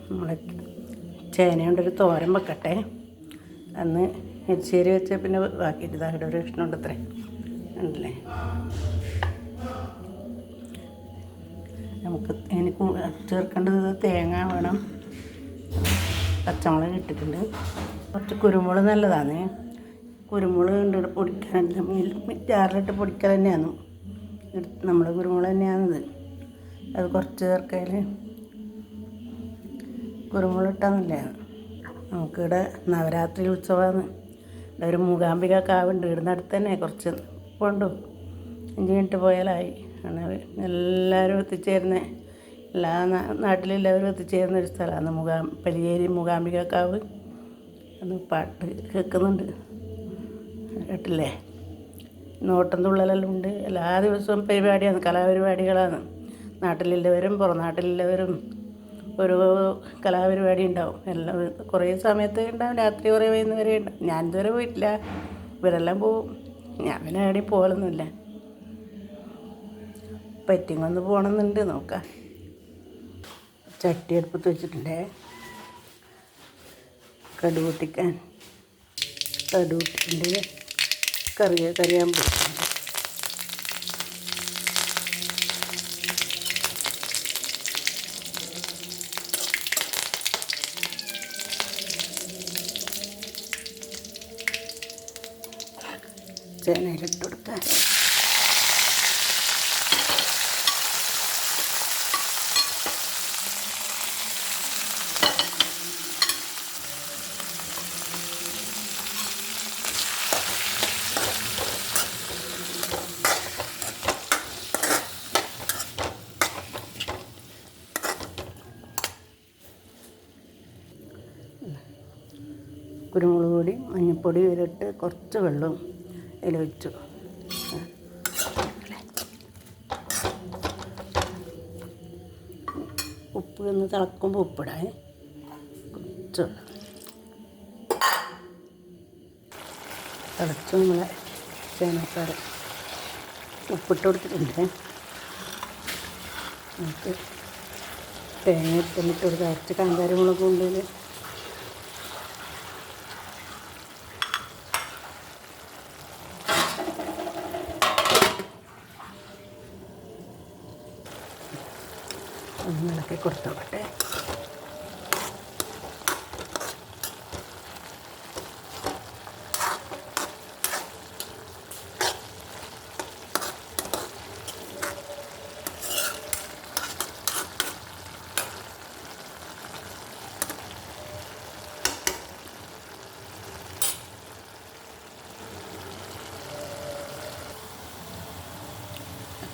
നമ്മളെ ചേന കൊണ്ടൊരു തോരൻ വെക്കട്ടെ. അന്ന് എരിശ്ശേരി വെച്ചാൽ പിന്നെ ബാക്കിയിട്ട് ഇതായിട്ട് ഒരു കഷ്ണമുണ്ട് അത്രേ ഉണ്ടല്ലേ. നമുക്ക് എനിക്ക് ചേർക്കേണ്ടത് തേങ്ങ വേണം, പച്ചമുളക് ഇട്ടിട്ടുണ്ട്, കുറച്ച് കുരുമുളക് നല്ലതാണ്. കുരുമുളക് ഉണ്ട് പൊടിക്കാൻ, ജാറിലിട്ട് പൊടിക്കൽ തന്നെയാണ് നമ്മൾ കുരുമുളക് തന്നെയാണിത്. അത് കുറച്ച് ചേർക്കൽ കുരുമുളക് ഇട്ടാൽ നല്ലതാണ്. നമുക്കിവിടെ നവരാത്രി ഉത്സവമാണ്. ഇവിടെ ഒരു മൂകാംബിക കാവുണ്ട്, ഇവിടുന്ന് അടുത്ത് തന്നെ, കുറച്ച് കൊണ്ടു 5 മിനിറ്റ് പോയാലായി. അങ്ങനെ എല്ലാവരും എത്തിച്ചേരുന്ന, എല്ലാ നാട്ടിലെല്ലാവരും എത്തിച്ചേരുന്ന ഒരു സ്ഥലമാണ് പലിയേരി മൂകാംബിക കാവ്. അന്ന് പാട്ട് കേൾക്കുന്നുണ്ട്, കേട്ടില്ലേ? നോട്ടം തുള്ളലെല്ലാം ഉണ്ട്. എല്ലാ ദിവസവും പരിപാടിയാണ്, കലാപരിപാടികളാണ്. നാട്ടിലുള്ളവരും പുറം നാട്ടിലുള്ളവരും ഓരോ കലാപരിപാടി ഉണ്ടാവും. എല്ലാം കുറേ സമയത്ത് ഉണ്ടാവും, രാത്രി കുറേ വൈകുന്നേരം ഉണ്ടാവും. ഞാൻ ഇതുവരെ പോയിട്ടില്ല, ഇവരെല്ലാം പോവും. ഞാൻ പിന്നെ എവിടെയും പോകലൊന്നുമില്ല. പറ്റിങ്ങൊന്ന് പോകണമെന്നുണ്ട്, നോക്കാം. ചട്ടി അടുപ്പത്ത് വെച്ചിട്ടുണ്ടേ, കടുക് പൊട്ടിക്കാൻ. കടുക് പൊട്ടിട്ടുണ്ട്, കറിയാൻ പൊട്ടിട്ടുണ്ട്. ചേനയിലിട്ട് കൊടുക്കാൻ. കുരുമുളക് പൊടി, മഞ്ഞൾപ്പൊടി ഇട്ട് കുറച്ച് വെള്ളം അതിൽ വെച്ചു. ഉപ്പ് ഒന്ന് തിളക്കുമ്പോൾ ഉപ്പിടാൻ കുറച്ച് തിളച്ച് നമ്മളെ ചേനക്കാറ് ഉപ്പിട്ട് കൊടുത്തിട്ടുണ്ട്. നമുക്ക് തേങ്ങ ഇട്ടിട്ട് കൊടുക്കുക. അരച്ച് കാന്താരി മുളക് കൊണ്ടിൽ ഒന്ന് ഇളക്കി കൊടുത്തോട്ടെ.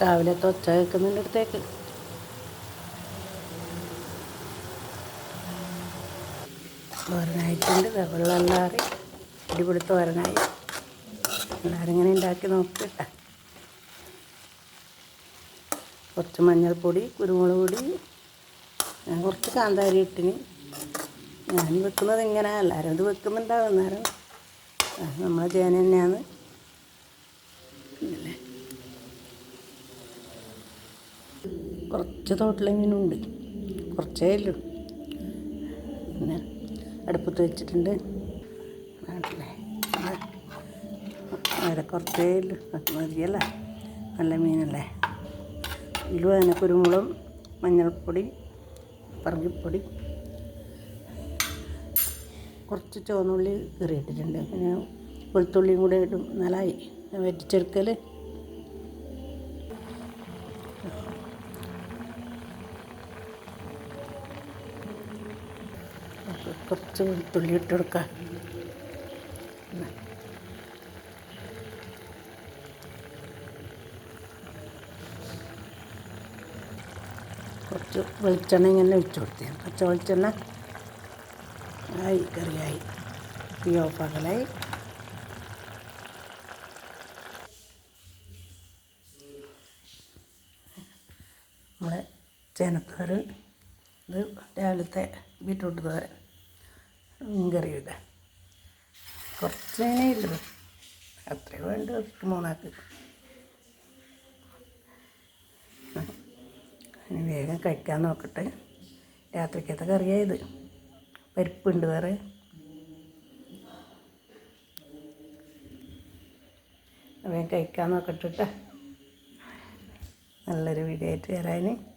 രാവിലത്തെ ഒച്ച കേൾക്കുന്നതിൻ്റെ അടുത്തേക്ക് തോരനായിട്ടുണ്ട്. വെള്ളമെല്ലാം ആറി അടിപൊളി തോരനായി. എല്ലാവരും ഇങ്ങനെ ഉണ്ടാക്കി നോക്കിയിട്ടാ. കുറച്ച് മഞ്ഞൾപ്പൊടി, കുരുമുളക് പൊടി, ഞാൻ കുറച്ച് കാന്താരി ഇട്ടിന്. ഞാൻ വെക്കുന്നത് ഇങ്ങനെ, എല്ലാവരും ഇത് വെക്കുന്നുണ്ടാവും. അന്നേരം നമ്മളെ ചേന തന്നെയാണ്. ഇല്ലേ, കുറച്ച് തോട്ടിലിങ്ങനെ ഉണ്ട്, കുറച്ചേ ഉള്ളൂ. പിന്നെ അടുപ്പത്ത് വെച്ചിട്ടുണ്ട്. നാട്ടിലെ അവിടെ കുറച്ചേ ഉള്ളൂ, മതിയല്ല, നല്ല മീനല്ലേ. ഇതിലും അതിന് കുരുമുളകും മഞ്ഞൾപ്പൊടി, പറങ്കിപ്പൊടി, കുറച്ച് ചുവന്നുള്ളി കീറിയിട്ടിട്ടുണ്ട്. പിന്നെ വെളുത്തുള്ളിയും കൂടെ ഇടും, നല്ലതായി വറ്റിച്ചെടുക്കൽ. കുറച്ച് വെളുത്തുള്ളി ഇട്ട് കൊടുക്കാം. കുറച്ച് വെളിച്ചെണ്ണ ഇങ്ങനെ ഒഴിച്ച് കൊടുത്തേ, പച്ച വെളിച്ചെണ്ണ. ആയി, കറിയായി. തീ ഓഫാക്കലായി. നമ്മളെ ചേനത്തോരൻ. ഇത് രാവിലത്തെ ബീറ്റ്റൂട്ട് തോരൻ, മീൻ കറി. ഇത് കുറച്ചേ ഇല്ലു, അത്രേ വേണ്ട, 3 ആൾക്ക്. ഇനി വേഗം കഴിക്കാൻ നോക്കട്ടെ. രാത്രിക്കത്തെ കറിയായത്. പരിപ്പുണ്ട് വേറെ. അവൻ കഴിക്കാൻ നോക്കട്ടെ. നല്ലൊരു വീഡിയോ ആയിട്ട് വരാൻ.